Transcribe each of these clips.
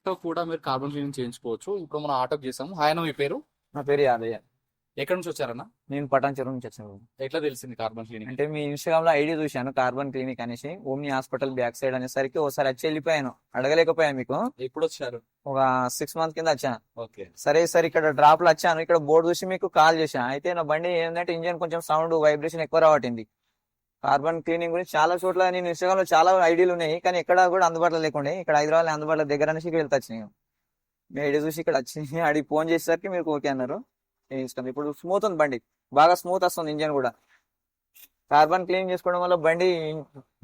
Auto కూడా మీరు carbon cleaning చేయించుకోవచ్చు. ఇప్పుడు మనం ఆటోకి చేసాము. హాయ్ అన్న, మీ పేరు? నా పేరు యాదయ్య. ఎక్కడి నుంచి వచ్చారన్న? నేను పటాన్ చెరువు నుంచి వచ్చాను. ఎట్లా తెలిసింది కార్బన్ క్లీనింగ్? అంటే మీ ఇన్స్టాగ్రామ్ లో ఐడి చూశాను, కార్బన్ క్లినిక్ అనేసి, ఓమ్ని హాస్పిటల్ బ్యాక్ సైడ్ అనేసరికి ఒకసారి వచ్చి వెళ్ళిపోయాను, అడగలేకపోయాను మీకు. ఎప్పుడు వచ్చారు? ఒక 6 months కింద వచ్చాను. ఓకే. సరే సార్, ఇక్కడ డ్రాప్ లో వచ్చాను, ఇక్కడ బోర్డు చూసి మీకు కాల్ చేశాను. అయితే నా బండి ఏంటంటే ఇంజన్ కొంచెం సౌండ్ వైబ్రేషన్ ఎక్కువ రావట్టింది. కార్బన్ క్లీనింగ్ గురించి చాలా చోట్ల నేను ఇన్స్టాగ్రామ్ లో చాలా ఐడియాలు ఉన్నాయి, కానీ ఎక్కడ కూడా అందుబాటులో లేకుండే. ఇక్కడ హైదరాబాద్ అందుబాటులో దగ్గర అనేసి ఇక్కడ వెళ్తా వచ్చినాయి. మీ ఐడియా చూసి ఇక్కడ వచ్చి అడిగి ఫోన్ చేసేసరికి మీరు ఓకే అన్నారు. ఇష్టం ఇప్పుడు స్మూత్ ఉంది బండి, బాగా స్మూత్ వస్తుంది ఇంజన్ కూడా. కార్బన్ క్లీన్ చేసుకోవడం వల్ల బండి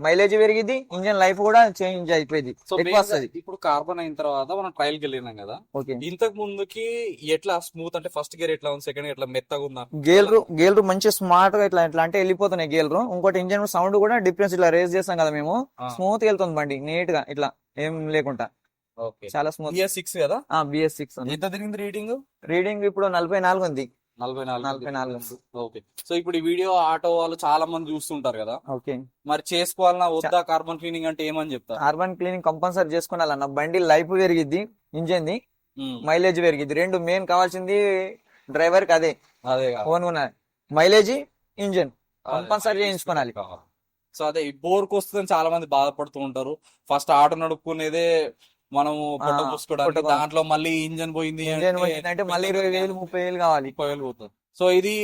మైలేజ్ పెరిగింది, ఇంజన్ లైఫ్ కూడా చేంజ్ అయిపోయింది, సో ఎక్కువ వస్తుంది. ఇప్పుడు కార్బన్ అయిన తర్వాత మనం ట్రయల్ కి వెళ్ళినాం కదా, ఓకే. ఇంతకు ముందుకి ఎట్లా స్మూత్ అంటే ఫస్ట్ గేర్ ఎట్లా ఉంది, సెకండ్ గేర్ ఎట్లా మెత్తగా ఉందా? గేల్ మంచి స్మార్ట్ గా ఇట్లా ఇట్లా అంటే వెళ్ళిపోతున్నాయి గేల్. ఇంకోటి ఇంజన్ సౌండ్ కూడా డిఫరెన్స్, ఇట్లా రేస్ చేస్తాం కదా మేము, స్మూత్ గా వెళ్తుంది బండి, నీట్ గా ఇట్లా ఏం లేకుండా. ఓకే. చాలా స్మూత్. BS6 కదా? BS6 ఎంత తిరిగింది రీడింగ్? రీడింగ్ ఇప్పుడు 44 ఉంది. 44 ఉంది. ఓకే. సో ఇప్పుడు ఈ వీడియో ఆటో వాళ్ళు చాలా మంది చూస్తుంటారు కదా, ఓకే. మరి చేసుకోవాలన్నా వద్దా కార్బన్ క్లీనింగ్ అంటే ఏమని చెప్తారు? కార్బన్ క్లీనింగ్ కంపల్సరీ చేసుకోవాలన్న, బండి లైఫ్ పెరిగిద్ది, ఇంజన్ ది మైలేజ్ పెరిగిద్ది. రెండు మెయిన్ కావాల్సింది డ్రైవర్ కి అదే. ఓన్ మైలేజ్, ఇంజన్ కంపల్సరీ చేయించుకోవాలి. సో అదే బోర్కి వస్తుందని చాలా మంది బాధపడుతూ ఉంటారు. ఫస్ట్ ఆటో నడుపుకునేదే మనము పొట్ట పూసుకోవడానికి, దాంట్లో మళ్ళీ ఇంజన్ పోయింది అంటే మళ్ళీ 20,000 30,000 కావాలి, 30,000 పోతుంది. సో ఇది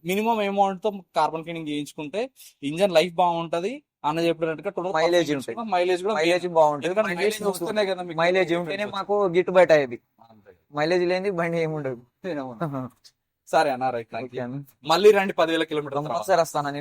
మినిమం అమౌంట్ తో కార్బన్ క్లీనింగ్ చేయించుకుంటే ఇంజన్ లైఫ్ బాగుంటది అన్న చెప్పినట్టుగా. మైలేజ్ ఉంటుంది, మైలేజ్ కూడా బాగుంటుంది. మైలేజ్ ఉంటేనే మాకు గిట్టుబాటు అయ్యేది, మైలేజ్ లేని బండి ఏముండదు. సరే అన్న, రైట్. మళ్ళీ రండి 10,000 కిలోమీటర్లు వస్తాను.